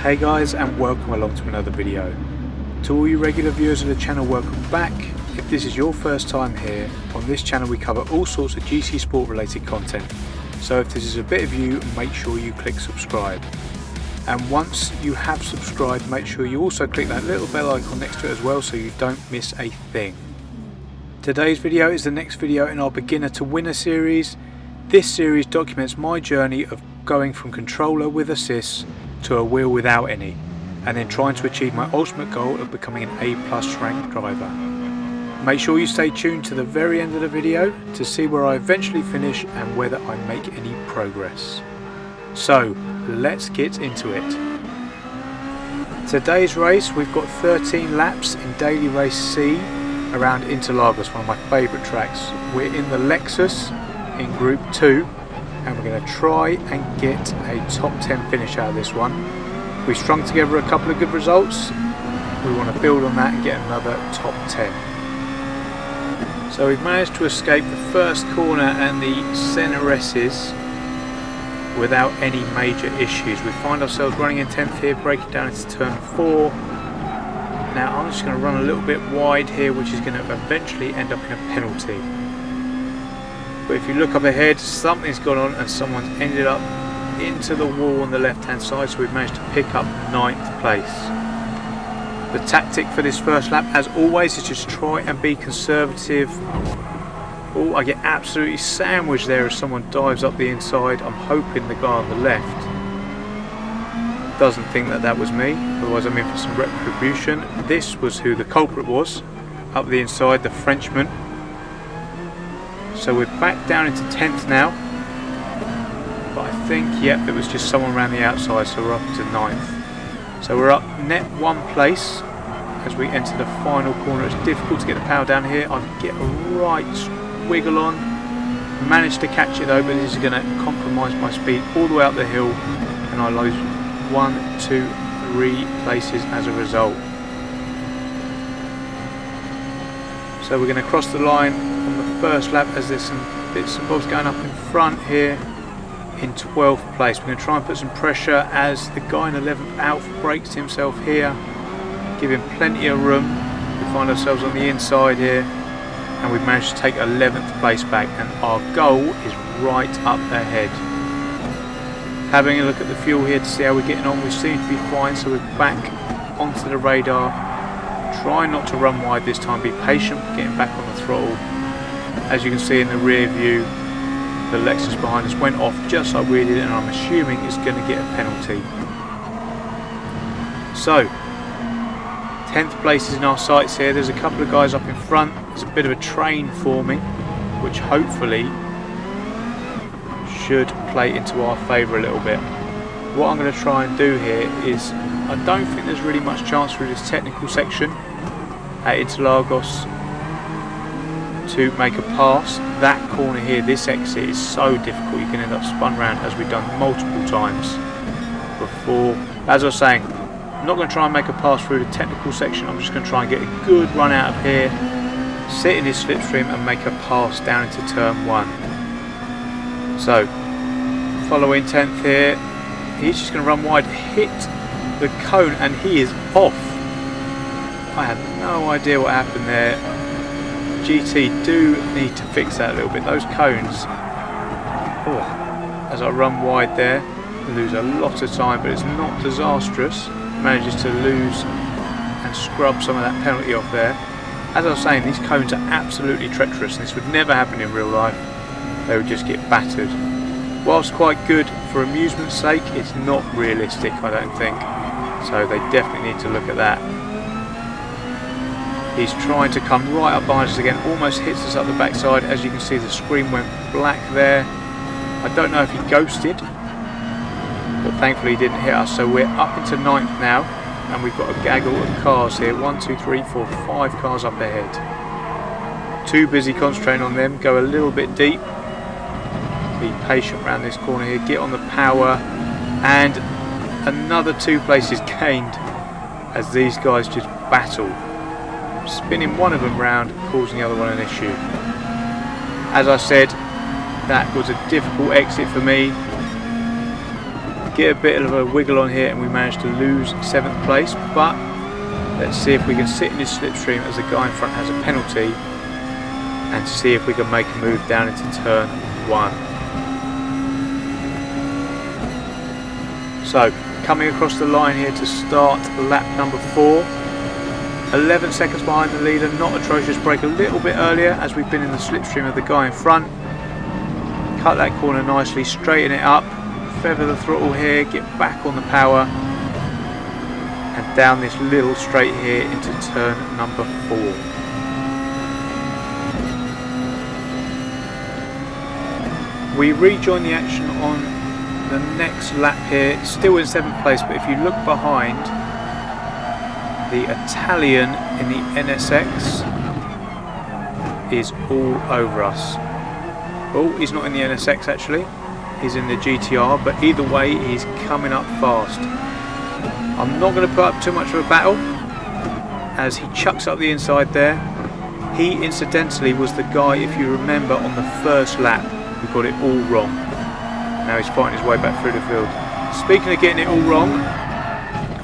Hey guys, and welcome along to another video. To all you regular viewers of the channel, welcome back. If this is your first time here, on this channel we cover all sorts of GT Sport related content. So if this is a bit of you, make sure you click subscribe. And once you have subscribed, make sure you also click that little bell icon next to it as well so you don't miss a thing. Today's video is the next video in our Beginner to Winner series. This series documents my journey of going from controller with assists to a wheel without any, and then trying to achieve my ultimate goal of becoming an A+ ranked driver. Make sure you stay tuned to the very end of the video to see where I eventually finish and whether I make any progress. So let's get into it. Today's race, we've got 13 laps in Daily Race C around Interlagos, one of my favourite tracks. We're in the Lexus in Group 2 and we're going to try and get a top 10 finish out of this one. We strung together a couple of good results. We want to build on that and get another top 10. So we've managed to escape the first corner and the Cenareses without any major issues. We find ourselves running in 10th here, breaking down into turn 4. Now I'm just going to run a little bit wide here, which is going to eventually end up in a penalty. But if you look up ahead, something's gone on and someone's ended up into the wall on the left hand side, so we've managed to pick up 9th place. The tactic for this first lap, as always, is just try and be conservative. Oh, I get absolutely sandwiched there as someone dives up the inside. I'm hoping the guy on the left doesn't think that that was me, otherwise I'm in for some retribution. This was who the culprit was, up the inside, the Frenchman. So we're back down into 10th now, but I think, yep, it was just someone around the outside, so we're up to 9th. So we're up net 1 place as we enter the final corner. It's difficult to get the power down here. I get a right wiggle on, managed to catch it though, but this is going to compromise my speed all the way up the hill, and I lose 1, 2, 3 places as a result. So we're going to cross the line on the first lap as there's some bits and bobs going up in front here in 12th place. We're going to try and put some pressure as the guy in 11th Alf breaks himself here, give him plenty of room. We find ourselves on the inside here and we've managed to take 11th place back, and our goal is right up ahead. Having a look at the fuel here to see how we're getting on, we seem to be fine, so we're back onto the radar. Try not to run wide this time, be patient getting back on the throttle. As you can see in the rear view, the Lexus behind us went off just like we did, and I'm assuming it's going to get a penalty. So 10th place is in our sights here. There's a couple of guys up in front. There's a bit of a train forming, which hopefully should play into our favour a little bit. What I'm going to try and do here is, I don't think there's really much chance through this technical section at Interlagos to make a pass. That corner here, this exit is so difficult, you can end up spun round as we've done multiple times before. As I was saying, I'm not going to try and make a pass through the technical section. I'm just going to try and get a good run out of here, sit in his slipstream and make a pass down into turn 1. So following 10th here, he's just going to run wide, hit the cone, and he is off. I have no idea what happened there. GT do need to fix that a little bit. Those cones, as I run wide there, lose a lot of time, but it's not disastrous. Manages to lose and scrub some of that penalty off there. As I was saying, these cones are absolutely treacherous, and this would never happen in real life. They would just get battered. Whilst quite good for amusement's sake, it's not realistic, I don't think. So they definitely need to look at that. He's trying to come right up behind us again, almost hits us up the backside. As you can see, the screen went black there. I don't know if he ghosted, but thankfully he didn't hit us. So we're up into 9th now, and we've got a gaggle of cars here. 1, 2, 3, 4, 5 cars up ahead. Too busy concentrating on them. Go a little bit deep. Be patient around this corner here, get on the power, and another 2 places gained as these guys just battle, spinning one of them round, causing the other one an issue. As I said, that was a difficult exit for me. get a bit of a wiggle on here and we managed to lose 7th place, but let's see if we can sit in this slipstream as the guy in front has a penalty and see if we can make a move down into turn 1. So coming across the line here to start lap number 4, 11 seconds behind the leader, not atrocious. Break a little bit earlier as we've been in the slipstream of the guy in front. Cut that corner nicely, straighten it up, feather the throttle here, get back on the power and down this little straight here into turn number 4. We rejoin the action on the next lap here, still in 7th place, but if you look behind, the Italian in the NSX is all over us. Oh, he's not in the NSX actually, he's in the GTR, but either way he's coming up fast. I'm not going to put up too much of a battle as he chucks up the inside there. He incidentally was the guy, if you remember, on the first lap who got it all wrong. Now he's fighting his way back through the field. Speaking of getting it all wrong,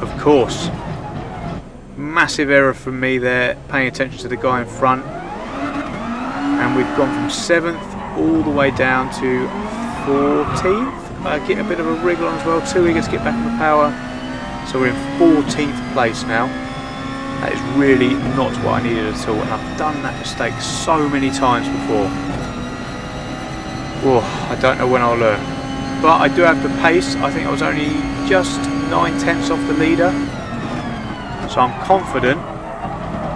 of course, massive error from me there, paying attention to the guy in front, and we've gone from 7th all the way down to 14th. I get a bit of a wriggle on as well, too eager to get back on the power, so we're in 14th place now. That is really not what I needed at all, and I've done that mistake so many times before. Oh, I don't know when I'll learn, but I do have the pace. I think I was only just 9/10 off the leader, so I'm confident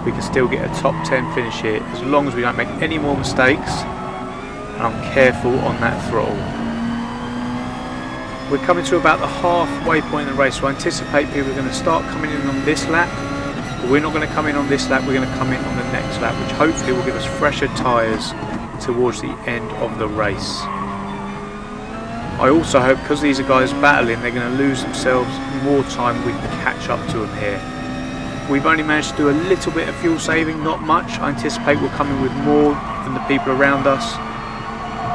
we can still get a top 10 finish here as long as we don't make any more mistakes and I'm careful on that throttle. We're coming to about the halfway point in the race, so I anticipate people are going to start coming in on this lap, but we're not going to come in on this lap, we're going to come in on the next lap, which hopefully will give us fresher tyres towards the end of the race. I also hope, because these are guys battling, they're going to lose themselves more time, we can catch up to them here. We've only managed to do a little bit of fuel saving, not much. I anticipate we'll come in with more than the people around us,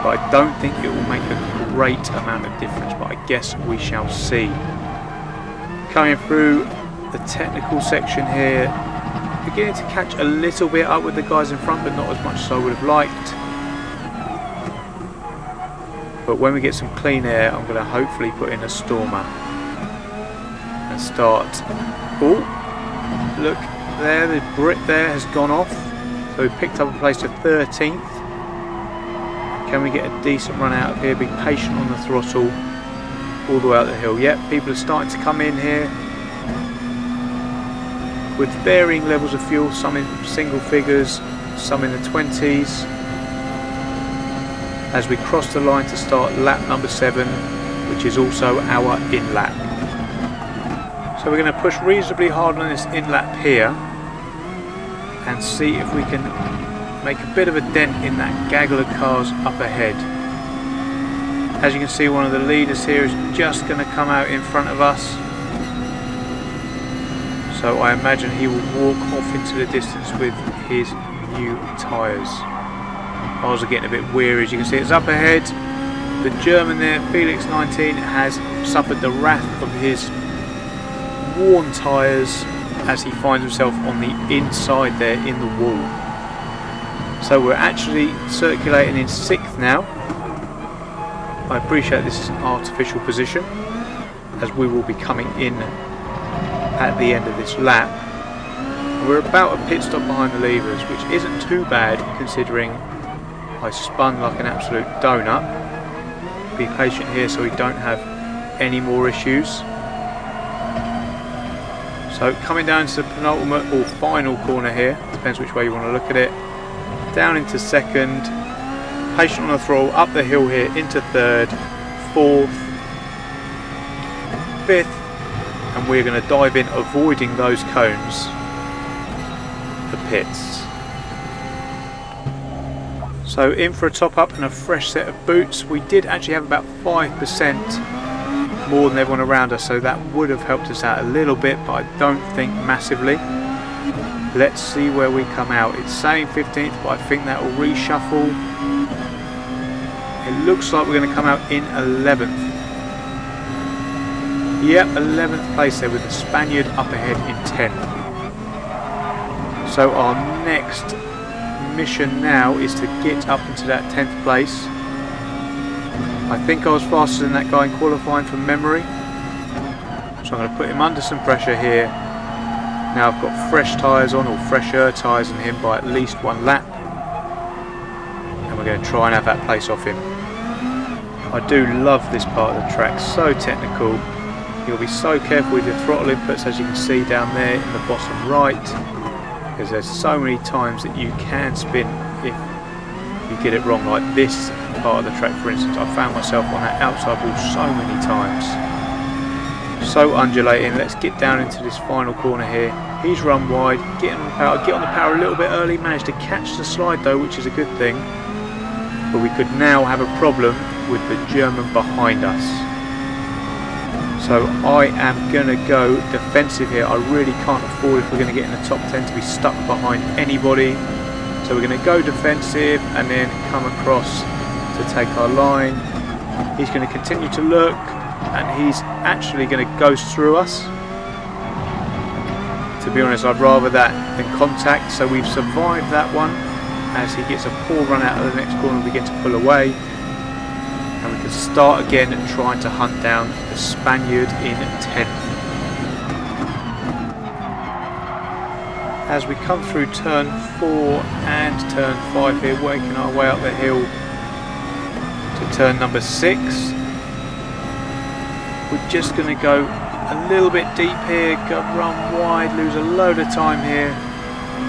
but I don't think it will make a great amount of difference, but I guess we shall see. Coming through the technical section here, beginning to catch a little bit up with the guys in front, but not as much as I would have liked. But when we get some clean air, I'm going to hopefully put in a Stormer and start. Oh, look there, the Brit there has gone off, so we picked up a place to 13th. Can we get a decent run out of here? Be patient on the throttle all the way out the hill. Yep, people are starting to come in here with varying levels of fuel, some in single figures, some in the 20s. As we cross the line to start lap number 7, which is also our in lap. So we're going to push reasonably hard on this in lap here and see if we can make a bit of a dent in that gaggle of cars up ahead. As you can see, one of the leaders here is just going to come out in front of us, so I imagine he will walk off into the distance with his new tyres. Cars are getting a bit weary, as you can see. It's up ahead. The German there, Felix 19, has suffered the wrath of his worn tyres as he finds himself on the inside there in the wall. So we're actually circulating in 6th now. I appreciate this is an artificial position, as we will be coming in at the end of this lap. We're about a pit stop behind the leaders, which isn't too bad considering I spun like an absolute donut. Be patient here so we don't have any more issues. So coming down to the penultimate or final corner here, depends which way you want to look at it. Down into 2nd, patient on the throttle, up the hill here into 3rd, 4th, 5th, and we're going to dive in avoiding those cones, the pits. So in for a top up and a fresh set of boots. We did actually have about 5% more than everyone around us, so that would have helped us out a little bit, but I don't think massively. Let's see where we come out. It's saying 15th, but I think that will reshuffle. It looks like we're going to come out in 11th. Yep, 11th place there with the Spaniard up ahead in 10th. So our next mission now is to get up into that 10th place. I think I was faster than that guy in qualifying from memory. So I'm going to put him under some pressure here. Now I've got fresh tyres on, or fresher tyres than him by at least 1 lap. And we're going to try and have that place off him. I do love this part of the track, so technical. You'll be so careful with your throttle inputs, as you can see down there in the bottom right, because there's so many times that you can spin if you get it wrong, like this part of the track for instance. I found myself on that outside wall so many times. So undulating. Let's get down into this final corner here. He's run wide, get on the power a little bit early, managed to catch the slide though, which is a good thing. But we could now have a problem with the German behind us. So I am going to go defensive here. I really can't afford, if we're going to get in the top 10, to be stuck behind anybody. So we're going to go defensive and then come across to take our line. He's going to continue to look, and he's actually going to go through us. To be honest, I'd rather that than contact. So we've survived that one, as he gets a poor run out of the next corner and begin to pull away. And we can start again and trying to hunt down the Spaniard in 10th. As we come through turn 4 and turn 5 here, working our way up the hill to turn number 6. We're just going to go a little bit deep here, run wide, lose a load of time here,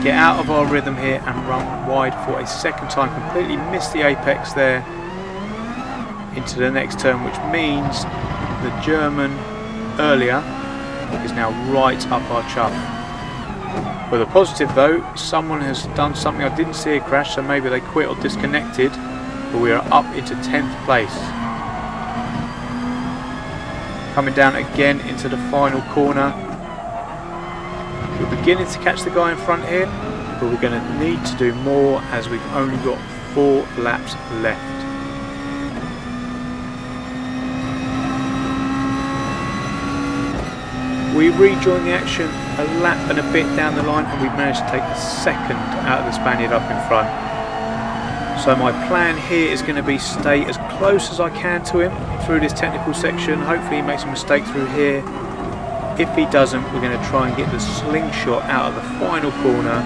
get out of our rhythm here and run wide for a second time, completely miss the apex there into the next turn, which means the German earlier is now right up our chuff. Well, the positive though, someone has done something. I didn't see a crash, so maybe they quit or disconnected, but we are up into 10th place. Coming down again into the final corner. We're beginning to catch the guy in front here, but we're going to need to do more, as we've only got 4 laps left. We rejoin the action a lap and a bit down the line, and we've managed to take a second out of the Spaniard up in front. So my plan here is going to be stay as close as I can to him through this technical section. Hopefully he makes a mistake through here. If he doesn't, we're going to try and get the slingshot out of the final corner,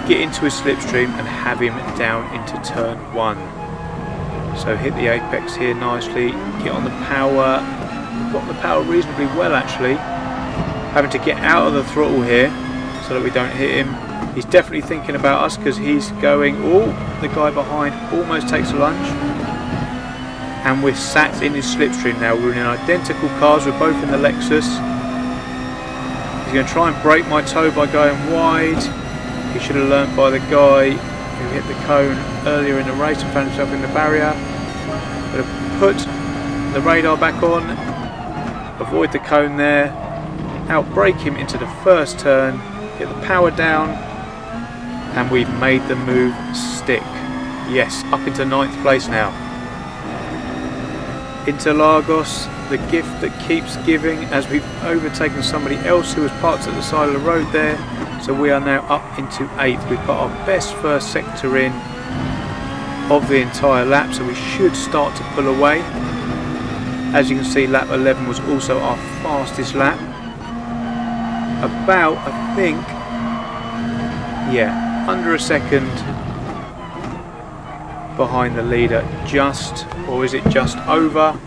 get into his slipstream and have him down into turn 1. So hit the apex here nicely, get on the power. We've got the power reasonably well actually. Having to get out of the throttle here so that we don't hit him. He's definitely thinking about us, because he's going, oh, the guy behind almost takes a lunge. And we're sat in his slipstream now. We're in identical cars, we're both in the Lexus. He's going to try and break my toe by going wide. He should have learnt by the guy who hit the cone earlier in the race and found himself in the barrier. Going to put the radar back on, avoid the cone there, outbrake him into the first turn, get the power down, and we've made the move stick. Yes, up into 9th place now. Interlagos, the gift that keeps giving, as we've overtaken somebody else who was parked at the side of the road there. So we are now up into 8th. We've got our best first sector in of the entire lap, so we should start to pull away. As you can see, lap 11 was also our fastest lap. About, I think, yeah, under a second behind the leader, just, or is it just over?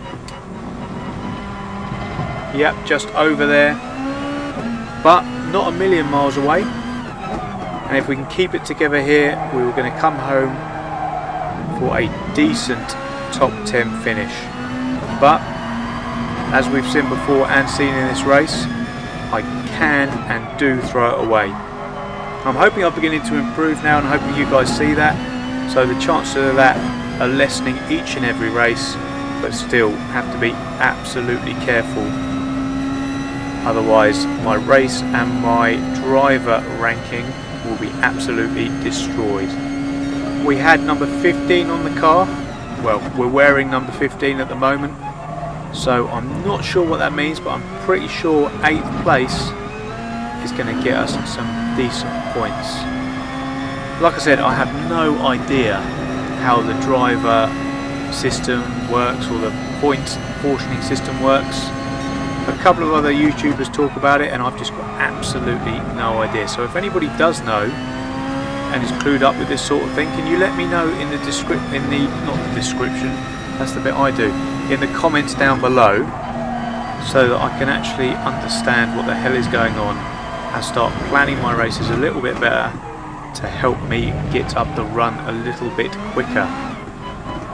Yep, just over there, but not a million miles away. And if we can keep it together here, we were going to come home for a decent top 10 finish. But as we've seen before and seen in this race, I can and do throw it away. I'm hoping I'm beginning to improve now, and hoping you guys see that. So the chances of that are lessening each and every race, but still have to be absolutely careful. Otherwise my race and my driver ranking will be absolutely destroyed. We had number 15 on the car. Well, we're wearing number 15 at the moment. So I'm not sure what that means, but I'm pretty sure 8th place is going to get us some decent points. Like I said, I have no idea how the driver system works or the point portioning system works. A couple of other YouTubers talk about it and I've just got absolutely no idea. So if anybody does know and is clued up with this sort of thing, can you let me know in the description, that's the bit I do, in the comments down below, so that I can actually understand what the hell is going on and start planning my races a little bit better to help me get up the run a little bit quicker.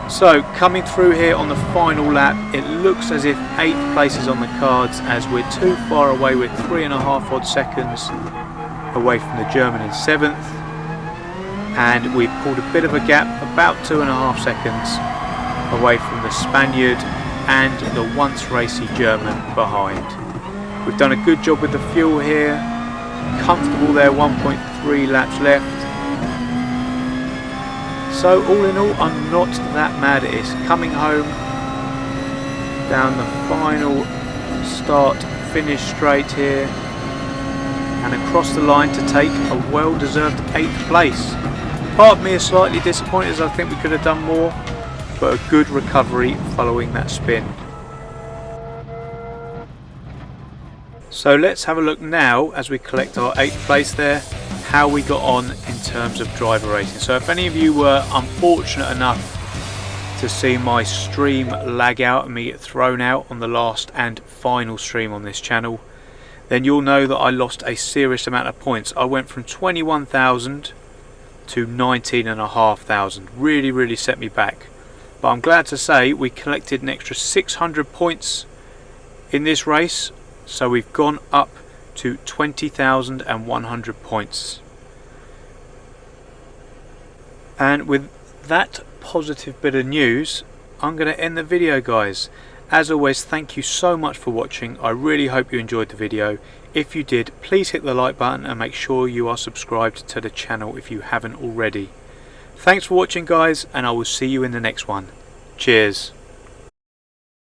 So coming through here on the final lap, it looks as if 8th place is on the cards, as we're too far away. We're 3.5 odd seconds away from the German in 7th, and we've pulled a bit of a gap, about 2.5 seconds away from the Spaniard and the once racy German behind. We've done a good job with the fuel here, comfortable there, 1.3 laps left. So all in all, I'm not that mad at it. Coming home down the final start finish straight here and across the line to take a well-deserved 8th place. Part of me is slightly disappointed, as I think we could have done more, but a good recovery following that spin. So let's have a look now, as we collect our 8th place there, how we got on in terms of driver rating. So if any of you were unfortunate enough to see my stream lag out and me get thrown out on the last and final stream on this channel, then you'll know that I lost a serious amount of points. I went from 21,000 to 19,500. Really set me back. But I'm glad to say we collected an extra 600 points in this race, so we've gone up to 20,100 points. And with that positive bit of news, I'm going to end the video, guys. As always, thank you so much for watching. I really hope you enjoyed the video. If you did, please hit the like button and make sure you are subscribed to the channel if you haven't already. Thanks for watching, guys, and I will see you in the next one. Cheers.